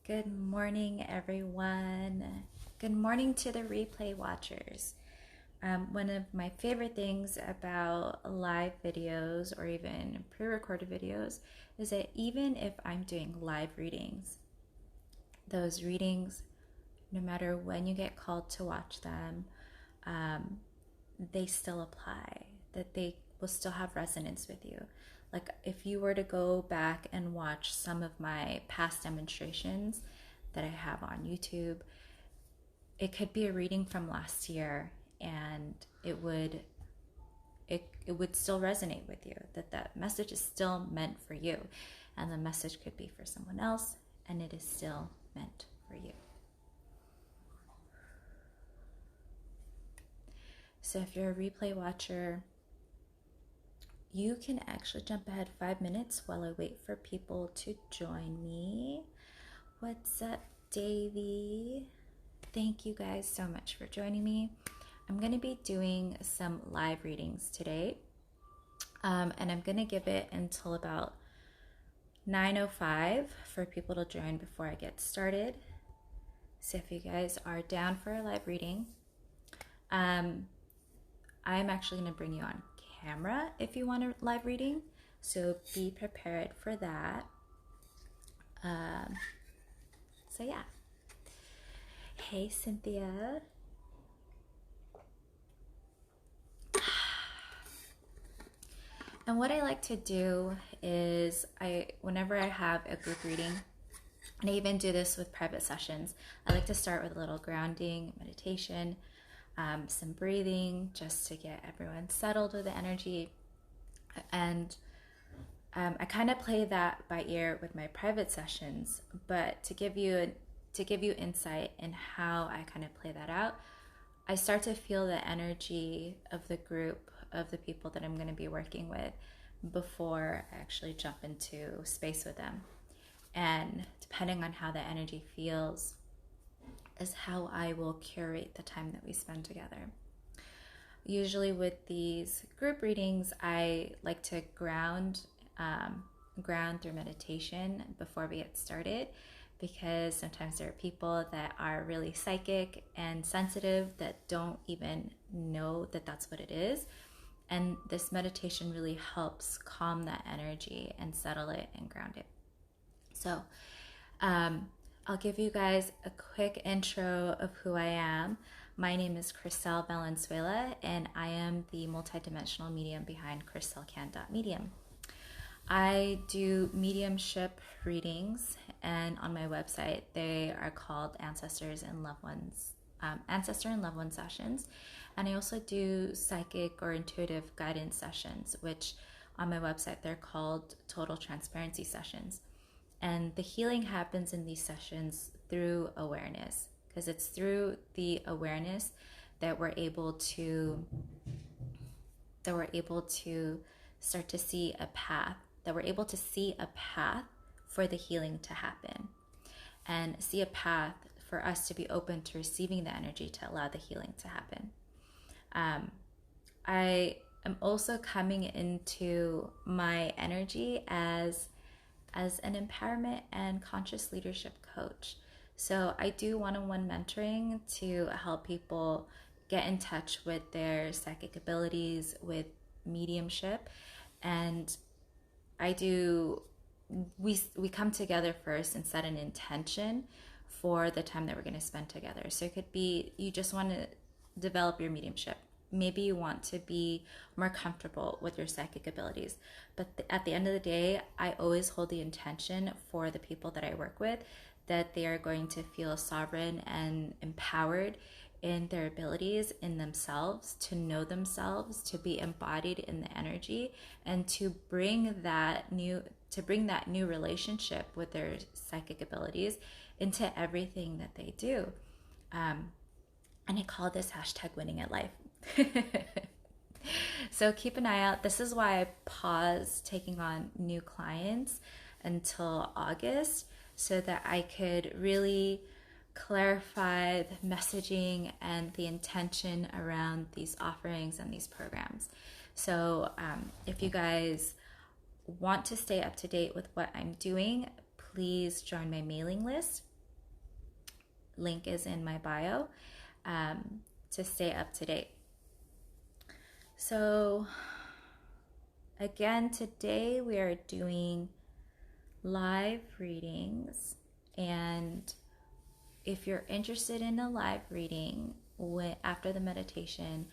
Good morning, everyone. Good morning to the replay watchers. One of my favorite things about live videos or even pre-recorded videos is that even if I'm doing live readings, those readings, no matter when you get called to watch them, they still apply, that they will still have resonance with you. Like if you were to go back and watch some of my past demonstrations that I have on YouTube, it could be a reading from last year and it would still resonate with you, that message is still meant for you, and the message could be for someone else and it is still meant for you. So if you're a replay watcher, you can actually jump ahead 5 minutes while I wait for people to join me. What's up, Davey? Thank you guys so much for joining me. I'm going to be doing some live readings today, and I'm going to give it until about 9:05 for people to join before I get started. So if you guys are down for a live reading, I'm actually going to bring you on camera if you want a live reading, so be prepared for that. So yeah. Hey, Cynthia. And what I like to do is whenever I have a group reading, and I even do this with private sessions, I like to start with a little grounding, meditation, some breathing, just to get everyone settled with the energy. And I kind of play that by ear with my private sessions, but to give you insight in how I kind of play that out, I start to feel the energy of the group, of the people that I'm going to be working with, before I actually jump into space with them. And depending on how the energy feels is how I will curate the time that we spend together. Usually with these group readings, I like to ground through meditation before we get started, because sometimes there are people that are really psychic and sensitive that don't even know that that's what it is. And this meditation really helps calm that energy and settle it and ground it. So I'll give you guys a quick intro of who I am. My name is Cristel Valenzuela, and I am the multidimensional medium behind CristelCan.medium. I do mediumship readings, and on my website they are called Ancestor and Loved One sessions. And I also do psychic or intuitive guidance sessions, which on my website they're called Total Transparency sessions. And the healing happens in these sessions through awareness, because it's through the awareness that we're able to start to see a path, for the healing to happen, and see a path for us to be open to receiving the energy to allow the healing to happen. I am also coming into my energy as an empowerment and conscious leadership coach. So I do one-on-one mentoring to help people get in touch with their psychic abilities, with mediumship. And we come together first and set an intention for the time that we're going to spend together. So it could be you just want to develop your mediumship. Maybe you want to be more comfortable with your psychic abilities. But at the end of the day, I always hold the intention for the people that I work with that they are going to feel sovereign and empowered in their abilities, in themselves, to know themselves, to be embodied in the energy, and to bring that new relationship with their psychic abilities into everything that they do. And I call this #winning at life. So keep an eye out. This is why I paused taking on new clients until August, so that I could really clarify the messaging and the intention around these offerings and these programs. So if you guys want to stay up to date with what I'm doing, please join my mailing list. link is in my bio to stay up to date. So again, today we are doing live readings, and if you're interested in a live reading after the meditation,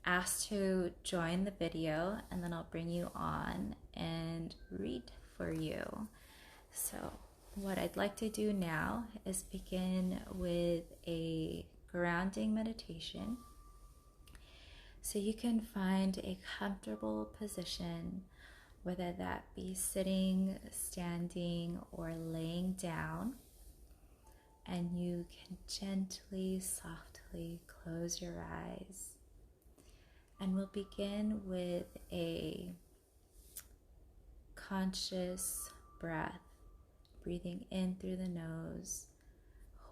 ask to join the video, and then I'll bring you on and read for you. So what I'd like to do now is begin with a grounding meditation. So you can find a comfortable position, whether that be sitting, standing, or laying down. And you can gently, softly close your eyes. And we'll begin with a conscious breath, breathing in through the nose,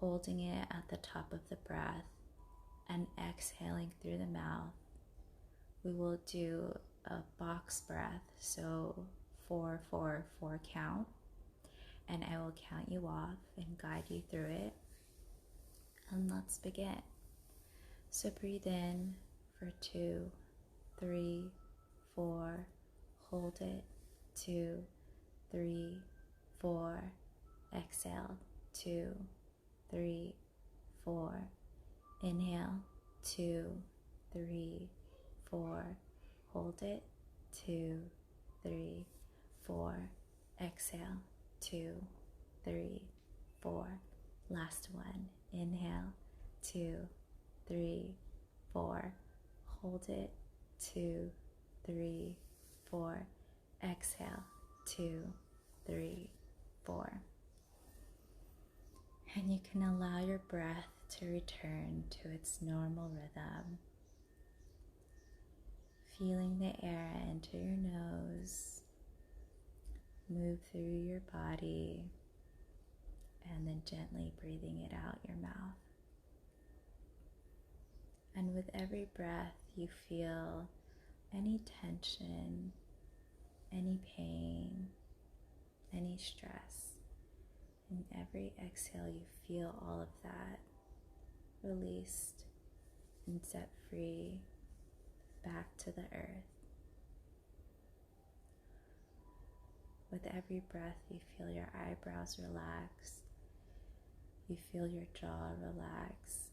holding it at the top of the breath, and exhaling through the mouth. We will do a box breath, so 4, 4, 4 count, and I will count you off and guide you through it. And let's begin. So breathe in for 2, 3, 4, hold it, 2, 3, 4, exhale, 2, 3, 4, inhale, 2, 3, 4, hold it, 2, 3, 4, exhale, 2, 3, 4, last one, inhale, 2, 3, 4, hold it, 2, 3, 4, exhale, 2, 3, 4. And you can allow your breath to return to its normal rhythm. Feeling the air enter your nose, move through your body, and then gently breathing it out your mouth. And with every breath, you feel any tension, any pain, any stress. In every exhale, you feel all of that released and set free back to the earth. With every breath, you feel your eyebrows relax. You feel your jaw relax.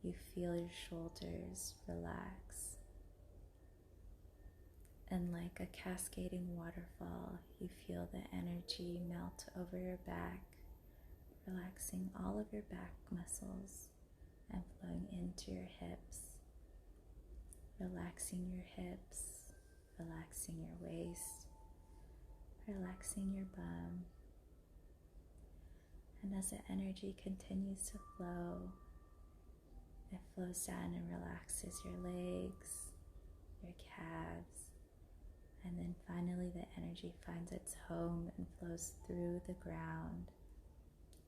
You feel your shoulders relax. And like a cascading waterfall, you feel the energy melt over your back, relaxing all of your back muscles and flowing into your hips. Relaxing your hips, relaxing your waist, relaxing your bum. And as the energy continues to flow, it flows down and relaxes your legs, your calves, and then finally the energy finds its home and flows through the ground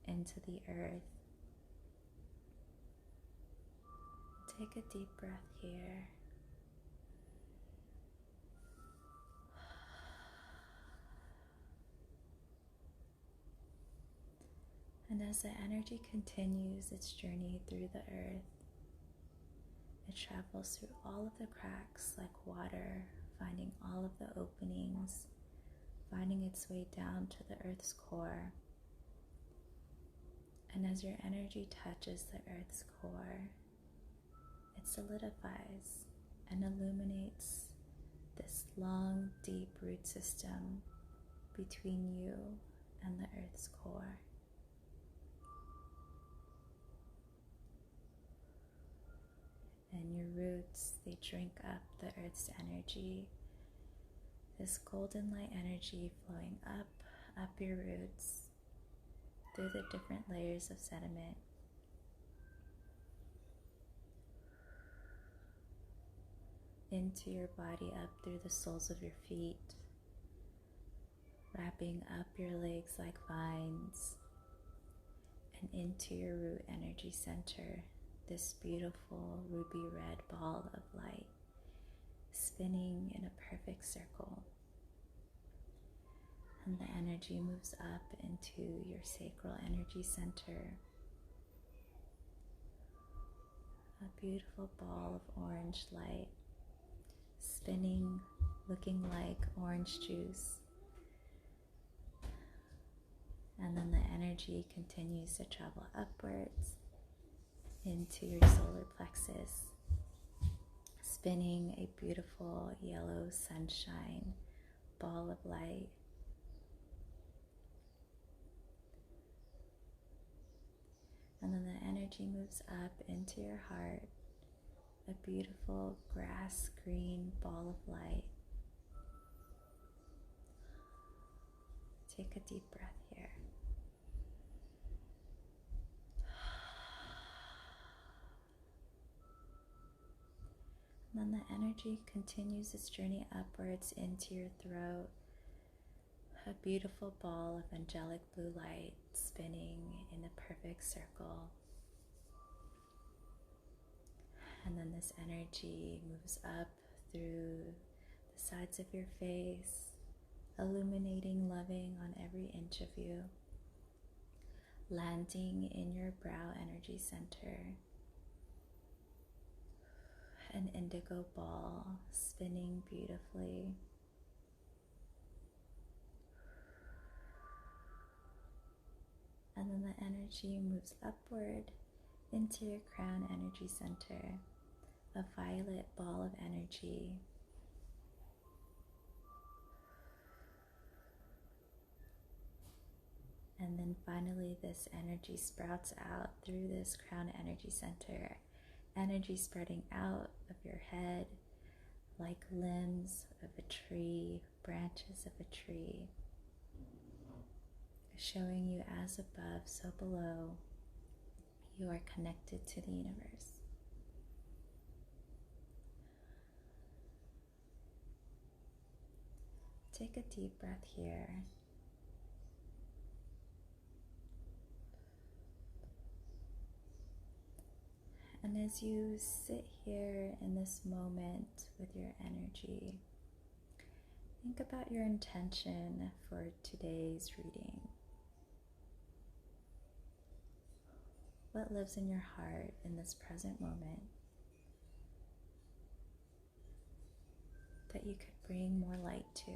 into the earth. Take a deep breath here. And as the energy continues its journey through the earth, it travels through all of the cracks like water, finding all of the openings, finding its way down to the earth's core. And as your energy touches the earth's core, it solidifies and illuminates this long, deep root system between you and the earth's core. And your roots, they drink up the earth's energy, this golden light energy flowing up your roots through the different layers of sediment. Into your body, up through the soles of your feet, wrapping up your legs like vines, and into your root energy center, this beautiful ruby red ball of light spinning in a perfect circle. And the energy moves up into your sacral energy center, A beautiful ball of orange light spinning, looking like orange juice. And then the energy continues to travel upwards into your solar plexus, spinning a beautiful yellow sunshine ball of light. And then the energy moves up into your heart, a beautiful grass green ball of light. Take a deep breath here. And then the energy continues its journey upwards into your throat, a beautiful ball of angelic blue light spinning in a perfect circle. And then this energy moves up through the sides of your face, illuminating loving on every inch of you, landing in your brow energy center. An indigo ball spinning beautifully. And then the energy moves upward into your crown energy center, a violet ball of energy. And then finally this energy sprouts out through this crown energy center, energy spreading out of your head like limbs of a tree, branches of a tree, showing you as above, so below. You are connected to the universe. Take a deep breath here. And as you sit here in this moment with your energy, think about your intention for today's reading. What lives in your heart in this present moment that you could bring more light to?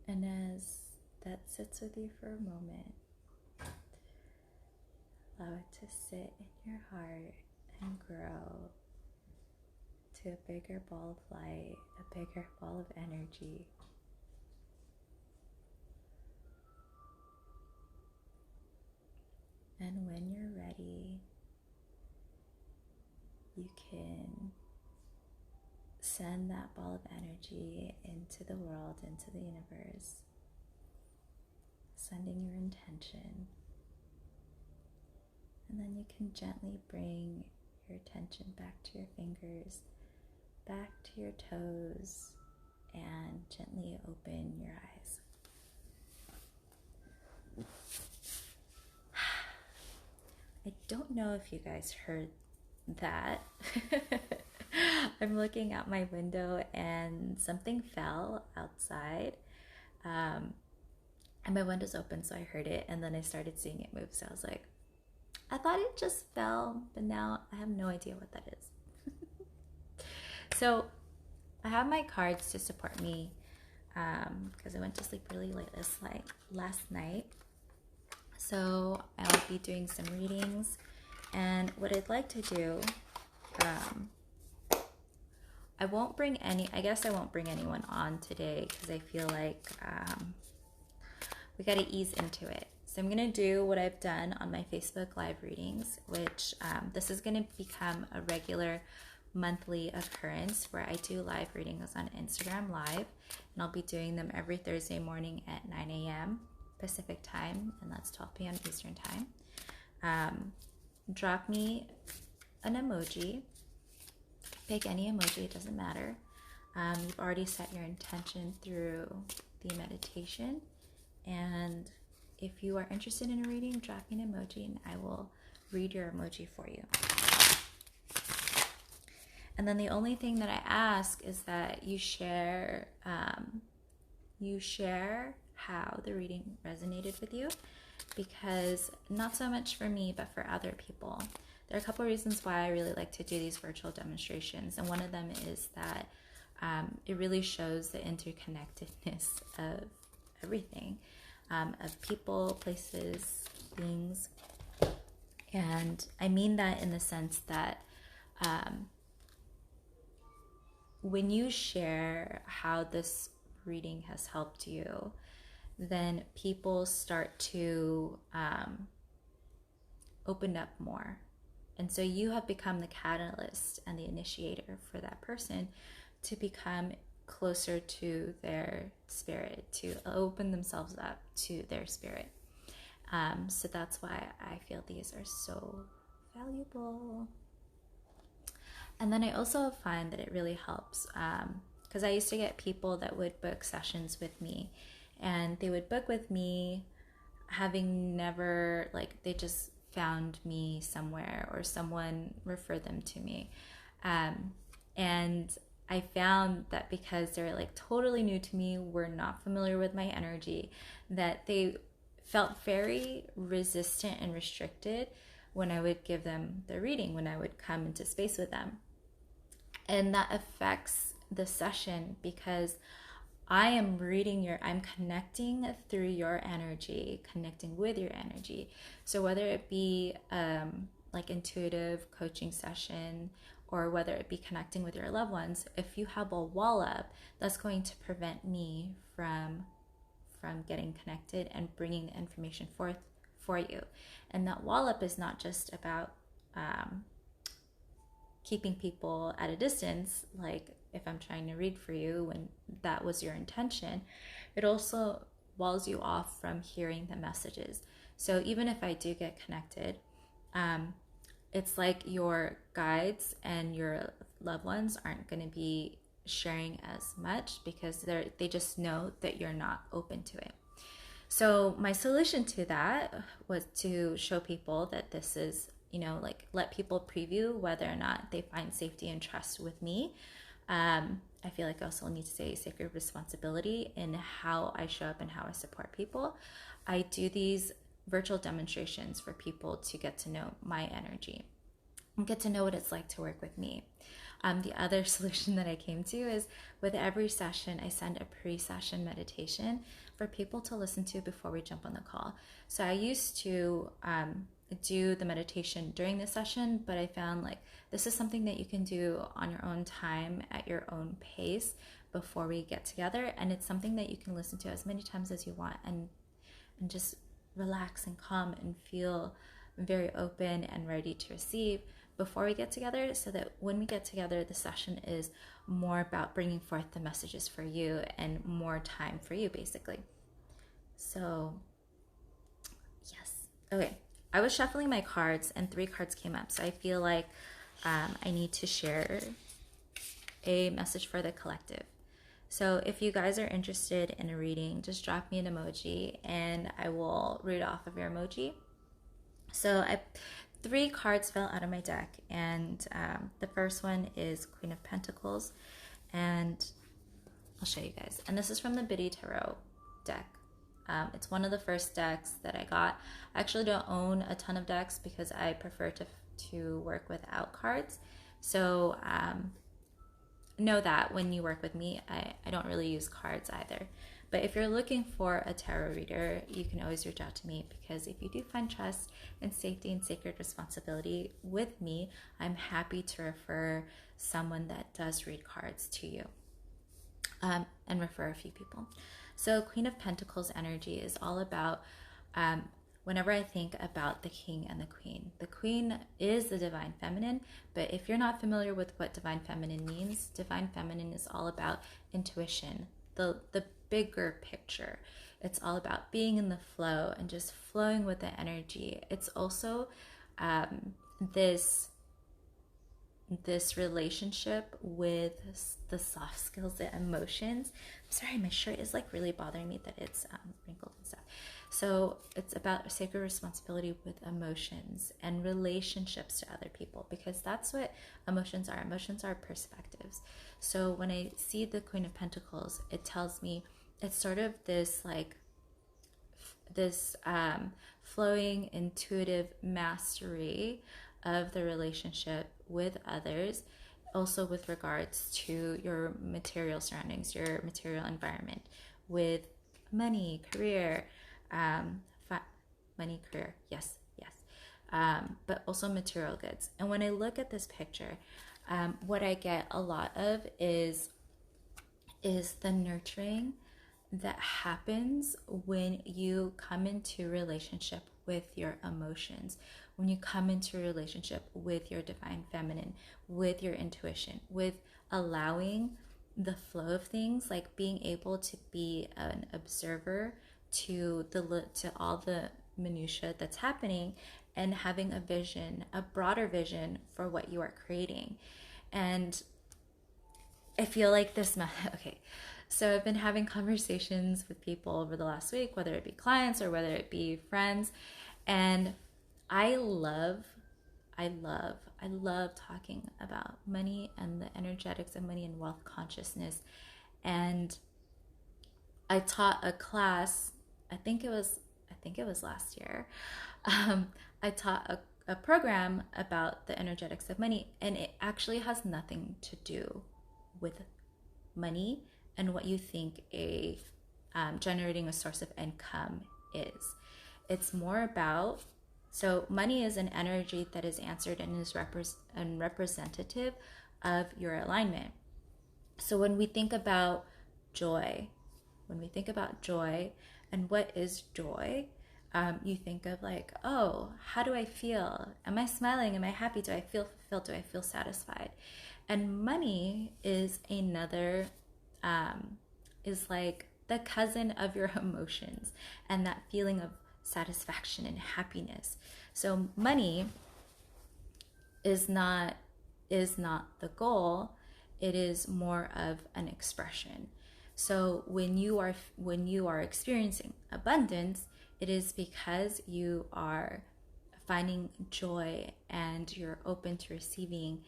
And as that sits with you for a moment, allow it to sit in your heart and grow to a bigger ball of light, a bigger ball of energy. And when you're ready, you can send that ball of energy into the world, into the universe, sending your intention. And then you can gently bring your attention back to your fingers, back to your toes, and gently open your eyes. I don't know if you guys heard that. I'm looking out my window and something fell outside. And my window's open, so I heard it, and then I started seeing it move. So I was like, I thought it just fell, but now I have no idea what that is. So I have my cards to support me because I went to sleep really late last night. So I'll be doing some readings, and what I'd like to do, I won't bring anyone on today because I feel like we got to ease into it. So I'm going to do what I've done on my Facebook Live readings, which this is going to become a regular monthly occurrence where I do live readings on Instagram Live, and I'll be doing them every Thursday morning at 9 a.m. Pacific time, and that's 12 p.m. Eastern time. Drop me an emoji. Pick any emoji, it doesn't matter. You've already set your intention through the meditation, and if you are interested in a reading, drop me an emoji and I will read your emoji for you. And then the only thing that I ask is that you share how the reading resonated with you, because not so much for me, but for other people. There are a couple of reasons why I really like to do these virtual demonstrations, and one of them is that it really shows the interconnectedness of everything, of people, places, things. And I mean that in the sense that when you share how this reading has helped you, then people start to open up more. And so you have become the catalyst and the initiator for that person to become closer to their spirit, to open themselves up to their spirit. So that's why I feel these are so valuable. And then I also find that it really helps because I used to get people that would book sessions with me, and they would book with me having never, like, they just found me somewhere or someone referred them to me. And I found that because they're like totally new to me, were not familiar with my energy, that they felt very resistant and restricted when I would give them the reading, when I would come into space with them. And that affects the session because I am I'm connecting through your energy, connecting with your energy. So whether it be like intuitive coaching session, or whether it be connecting with your loved ones, if you have a wall up, that's going to prevent me from getting connected and bringing the information forth for you. And that wall up is not just about keeping people at a distance, like if I'm trying to read for you when that was your intention. It also walls you off from hearing the messages. So even if I do get connected, it's like your guides and your loved ones aren't going to be sharing as much because they just know that you're not open to it. So my solution to that was to show people that this is, like, let people preview whether or not they find safety and trust with me. I feel like I also need to say sacred responsibility in how I show up and how I support people. I do these virtual demonstrations for people to get to know my energy and get to know what it's like to work with me. The other solution that I came to is with every session, I send a pre-session meditation for people to listen to before we jump on the call. So I used to do the meditation during the session, but I found like this is something that you can do on your own time at your own pace before we get together. And it's something that you can listen to as many times as you want and just relax and calm and feel very open and ready to receive before we get together, so that when we get together, the session is more about bringing forth the messages for you and more time for you, basically. So, yes. Okay. I was shuffling my cards and 3 cards came up. So I feel like I need to share a message for the collective. So if you guys are interested in a reading, just drop me an emoji and I will read off of your emoji. So 3 cards fell out of my deck, and the first one is Queen of Pentacles, and I'll show you guys. And this is from the Biddy Tarot deck. It's one of the first decks that I got. I actually don't own a ton of decks because I prefer to work without cards. So know that when you work with me, I don't really use cards either. But if you're looking for a tarot reader, you can always reach out to me, because if you do find trust and safety and sacred responsibility with me, I'm happy to refer someone that does read cards to you, and refer a few people. So Queen of Pentacles energy is all about, whenever I think about the king and the queen is the divine feminine. But if you're not familiar with what divine feminine means, divine feminine is all about intuition, the bigger picture. It's all about being in the flow and just flowing with the energy. It's also this this relationship with the soft skills and emotions. I'm sorry, my shirt is like really bothering me that it's wrinkled and stuff. So it's about sacred responsibility with emotions and relationships to other people, because that's what emotions are. Emotions are perspectives. So when I see the Queen of Pentacles, it tells me it's sort of this like this flowing intuitive mastery of the relationship with others, also with regards to your material surroundings, your material environment, with money, career, money, career, yes, but also material goods. And when I look at this picture, what I get a lot of is the nurturing that happens when you come into relationship with your emotions, when you come into a relationship with your divine feminine, with your intuition, with allowing the flow of things, like being able to be an observer to all the minutia that's happening, and having a vision, a broader vision for what you are creating. And I feel like this okay, so I've been having conversations with people over the last week, whether it be clients or whether it be friends, and I love talking about money and the energetics of money and wealth consciousness. And I taught a class, I think it was last year. I taught a program about the energetics of money, and it actually has nothing to do with money and what you think a generating a source of income is. It's more about, so money is an energy that is answered and is representative of your alignment. So when we think about joy, and what is joy, you think of like, oh, how do I feel? Am I smiling? Am I happy? Do I feel fulfilled? Do I feel satisfied? And money is another, is like the cousin of your emotions and that feeling of satisfaction and happiness. So money is not the goal. It is more of an expression. So when you are experiencing abundance, it is because you are finding joy and you're open to receiving,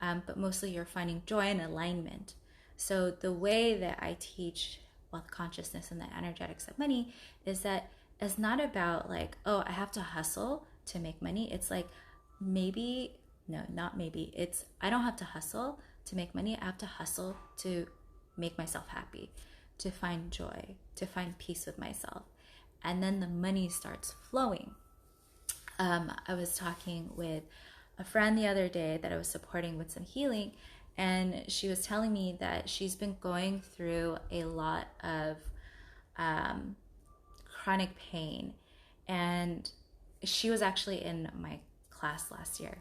but mostly you're finding joy and alignment. So the way that I teach wealth consciousness and the energetics of money is that it's not about like, oh, I have to hustle to make money. It's like, it's I don't have to hustle to make money. I have to hustle to make myself happy, to find joy, to find peace with myself. And then the money starts flowing. I was talking with a friend the other day that I was supporting with some healing, and she was telling me that she's been going through a lot of chronic pain. And she was actually in my class last year.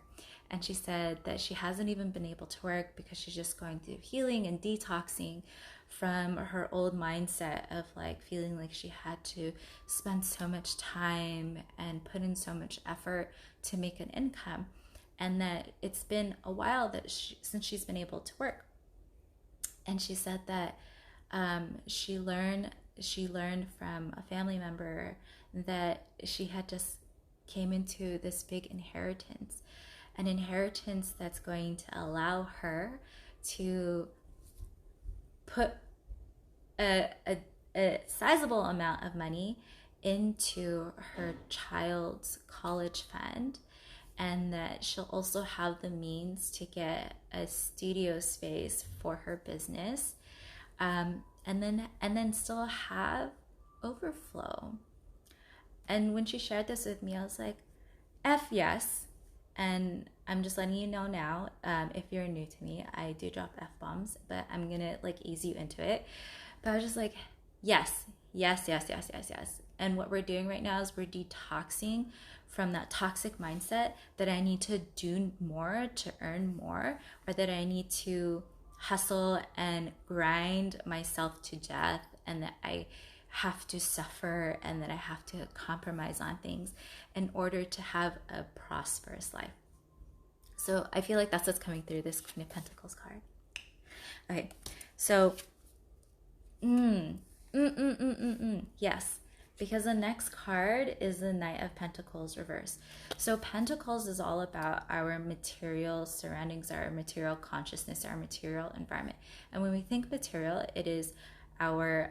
And she said that she hasn't even been able to work because she's just going through healing and detoxing from her old mindset of like feeling like she had to spend so much time and put in so much effort to make an income, and that it's been a while since she's been able to work. And she said that she learned from a family member that she had just came into this big inheritance, an inheritance that's going to allow her to put a sizable amount of money into her child's college fund, and that she'll also have the means to get a studio space for her business, and then still have overflow. And when she shared this with me, I was like, F yes. And I'm just letting you know now, if you're new to me, I do drop F-bombs, but I'm gonna like ease you into it. But I was just like, yes. And what we're doing right now is we're detoxing from that toxic mindset that I need to do more to earn more, or that I need to hustle and grind myself to death, and that I have to suffer and that I have to compromise on things in order to have a prosperous life. So I feel like that's what's coming through this Queen of Pentacles card. Okay, so yes, because the next card is the Knight of Pentacles reverse. So Pentacles is all about our material surroundings, our material consciousness, our material environment. And when we think material, it is our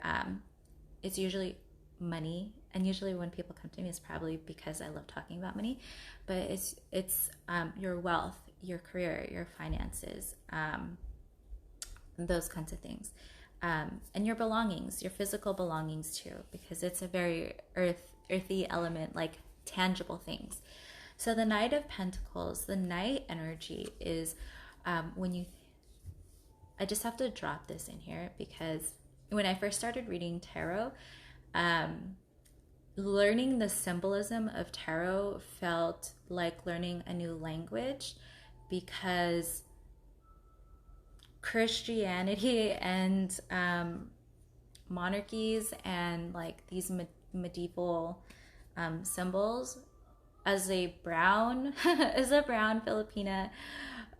it's usually money, and usually when people come to me, it's probably because I love talking about money, but it's your wealth, your career, your finances, those kinds of things, and your belongings, your physical belongings too, because it's a very earthy element, like tangible things. So the Knight of Pentacles, the Knight energy is when you. I just have to drop this in here because when I first started reading tarot, learning the symbolism of tarot felt like learning a new language, because Christianity and monarchies and like these medieval symbols, as a brown Filipina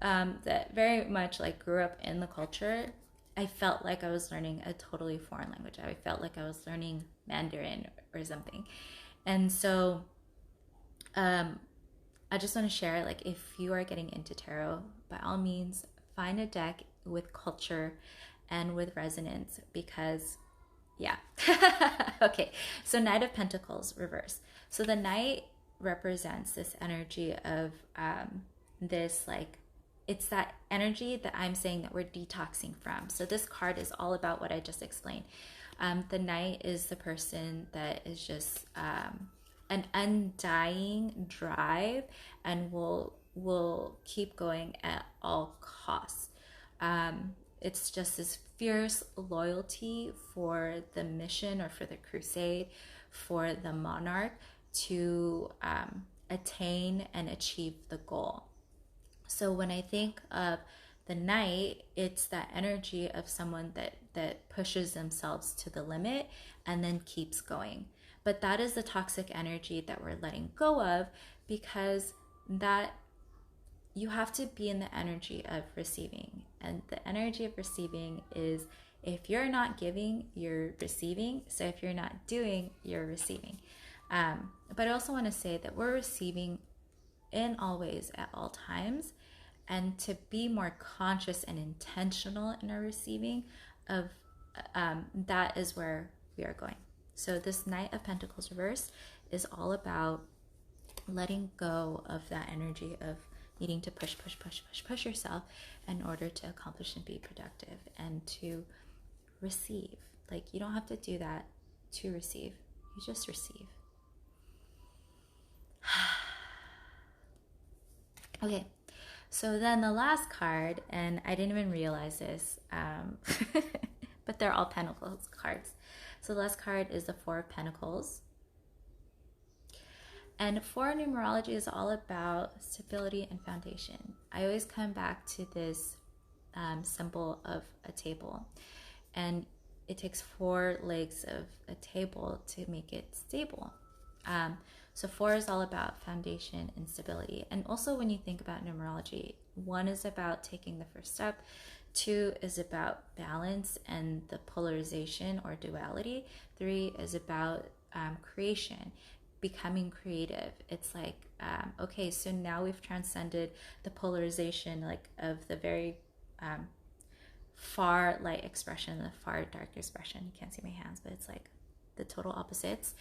that very much like grew up in the culture, I felt like I was learning a totally foreign language. I felt like I was learning Mandarin or something. And so I just want to share, like, if you are getting into tarot, by all means, find a deck with culture and with resonance, because yeah. Okay, so Knight of Pentacles reverse. So the Knight represents this energy of this, like, it's that energy that I'm saying that we're detoxing from. So this card is all about what I just explained. The Knight is the person that is just an undying drive and will keep going at all costs. It's just this fierce loyalty for the mission or for the crusade, for the monarch to attain and achieve the goal. So when I think of the Knight, it's that energy of someone that pushes themselves to the limit and then keeps going. But that is the toxic energy that we're letting go of, because that you have to be in the energy of receiving. And the energy of receiving is, if you're not giving, you're receiving. So if you're not doing, you're receiving. But I also want to say that we're receiving in all ways at all times, and to be more conscious and intentional in our receiving of that is where we are going. So this Knight of Pentacles reverse is all about letting go of that energy of needing to push yourself in order to accomplish and be productive and to receive. Like, you don't have to do that to receive, you just receive. Okay, so then the last card, and I didn't even realize this, but they're all Pentacles cards. So the last card is the Four of Pentacles. And for numerology is all about stability and foundation. I always come back to this symbol of a table, and it takes 4 legs of a table to make it stable. So 4 is all about foundation and stability. And also when you think about numerology, 1 is about taking the first step, 2 is about balance and the polarization or duality, 3 is about creation, becoming creative. It's like, okay, so now we've transcended the polarization, like, of the very far light expression, the far dark expression. You can't see my hands, but it's like the total opposites.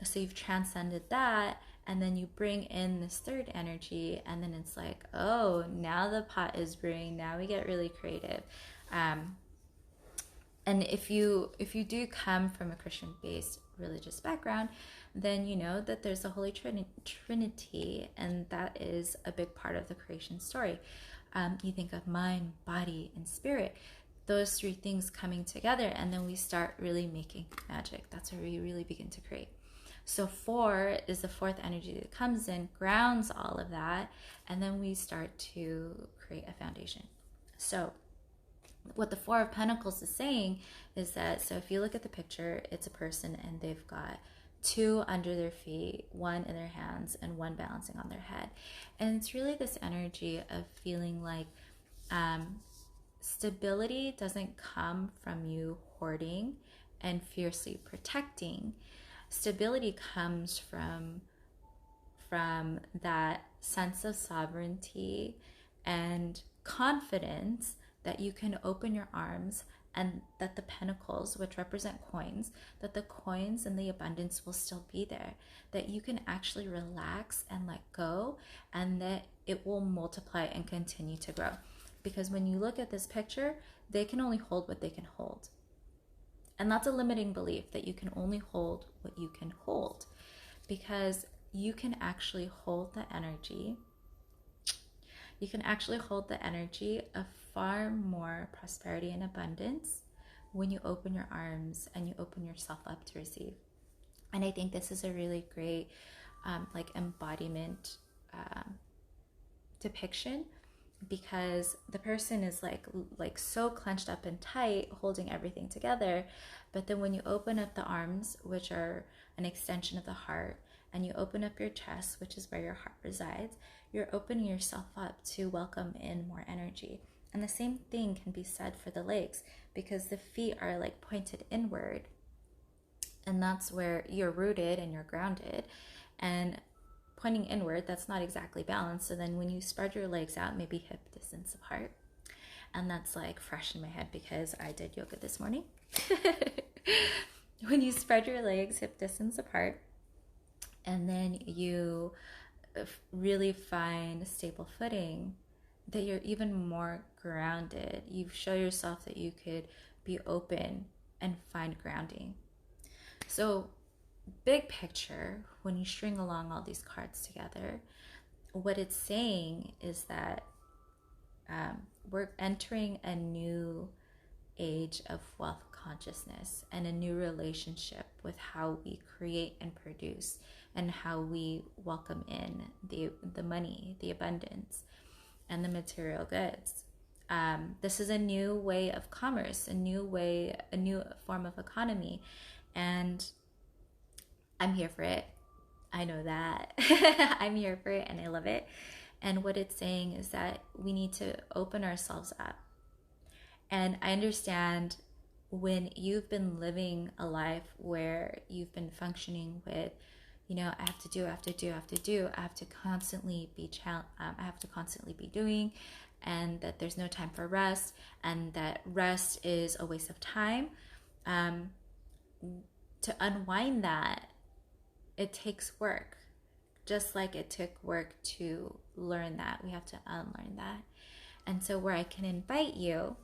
So you've transcended that, and then you bring in this third energy, and then it's like, oh, now the pot is brewing, now we get really creative. And if you do come from a Christian-based religious background, then you know that there's the Holy Trinity, and that is a big part of the creation story. You think of mind, body, and spirit. Those 3 things coming together, and then we start really making magic. That's where we really begin to create. So 4 is the 4th energy that comes in, grounds all of that, and then we start to create a foundation. So what the 4 of Pentacles is saying is that, so if you look at the picture, it's a person and they've got two under their feet, one in their hands, and one balancing on their head. And it's really this energy of feeling like stability doesn't come from you hoarding and fiercely protecting. Stability comes from that sense of sovereignty and confidence that you can open your arms, and that the pentacles, which represent coins, that the coins and the abundance will still be there, that you can actually relax and let go, and that it will multiply and continue to grow. Because when you look at this picture, they can only hold what they can hold. And that's a limiting belief, that you can only hold what you can hold, because you can actually hold the energy. You can actually hold the energy of far more prosperity and abundance when you open your arms and you open yourself up to receive. And I think this is a really great embodiment depiction, because the person is like so clenched up and tight, holding everything together. But then when you open up the arms, which are an extension of the heart, and you open up your chest, which is where your heart resides, you're opening yourself up to welcome in more energy. And the same thing can be said for the legs, because the feet are like pointed inward, and that's where you're rooted and you're grounded. And pointing inward, that's not exactly balanced. So then when you spread your legs out, maybe hip distance apart, and that's like fresh in my head because I did yoga this morning. When you spread your legs hip distance apart, and then you really find stable footing, that you're even more grounded. You show yourself that you could be open and find grounding. So big picture, when you string along all these cards together, what it's saying is that we're entering a new age of wealth consciousness, and a new relationship with how we create and produce, and how we welcome in the money, the abundance, and the material goods. This is a new way of commerce, a new form of economy, and I'm here for it. I know that. I'm here for it, and I love it. And what it's saying is that we need to open ourselves up. And I understand when you've been living a life where you've been functioning with, I have to do, I have to constantly be doing, and that there's no time for rest, and that rest is a waste of time. To unwind that, it takes work. Just like it took work to learn that, we have to unlearn that. And so where I can invite you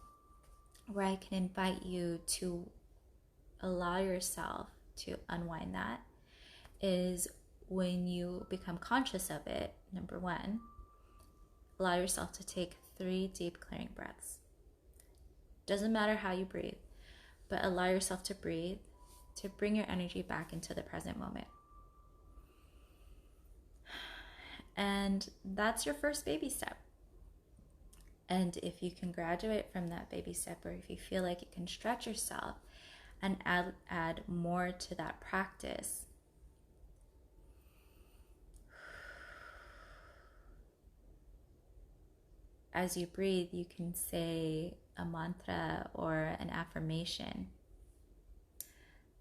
to allow yourself to unwind that is when you become conscious of it. Number one, allow yourself to take 3 deep clearing breaths. Doesn't matter how you breathe, but allow yourself to breathe, to bring your energy back into the present moment. And that's your first baby step. And if you can graduate from that baby step, or if you feel like you can stretch yourself and add more to that practice, as you breathe, you can say a mantra or an affirmation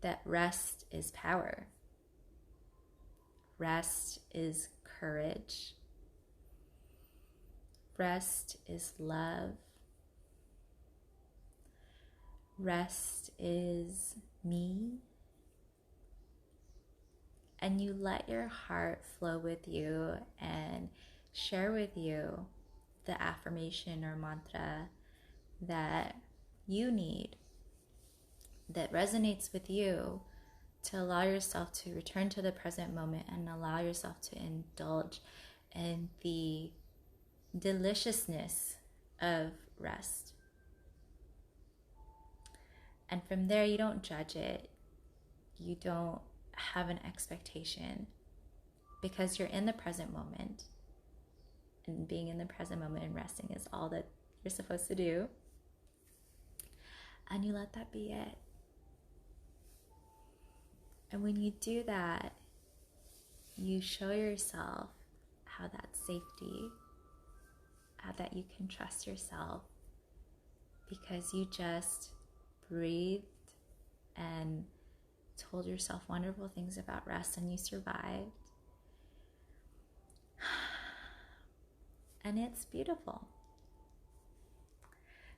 that rest is power, rest is courage, rest is love, rest is me. And you let your heart flow with you and share with you the affirmation or mantra that you need, that resonates with you, to allow yourself to return to the present moment and allow yourself to indulge in the deliciousness of rest. And from there, you don't judge it. You don't have an expectation, because you're in the present moment. And being in the present moment and resting is all that you're supposed to do. And you let that be it. And when you do that, you show yourself how that's safety, how that you can trust yourself because you just breathed and told yourself wonderful things about rest and you survived. And it's beautiful.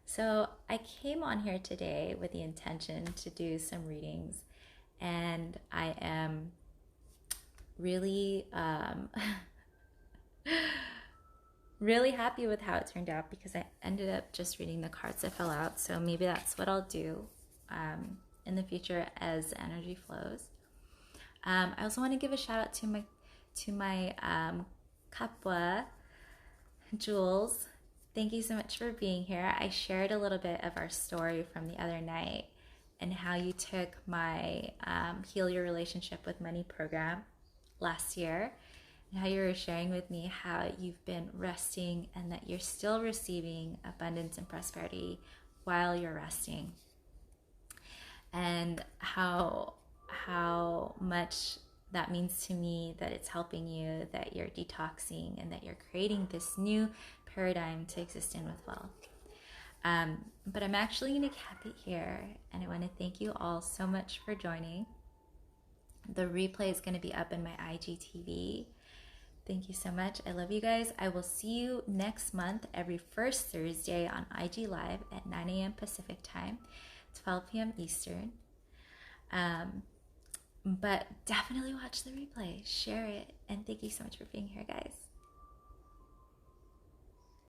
So I came on here today with the intention to do some readings, and I am really really happy with how it turned out because I ended up just reading the cards that fell out. So maybe that's what I'll do in the future as energy flows. I also want to give a shout out to my kapwa, Jules. Thank you so much for being here. I shared a little bit of our story from the other night and how you took my Heal Your Relationship with Money program last year, and how you were sharing with me how you've been resting and that you're still receiving abundance and prosperity while you're resting, and how much that means to me, that it's helping you, that you're detoxing, and that you're creating this new paradigm to exist in with wealth. But I'm actually going to cap it here, and I want to thank you all so much for joining. The replay is going to be up in my IGTV. Thank you so much. I love you guys. I will see you next month, every first Thursday on IG Live at 9 a.m. Pacific time, 12 p.m. Eastern. But definitely watch the replay, share it, and thank you so much for being here, guys.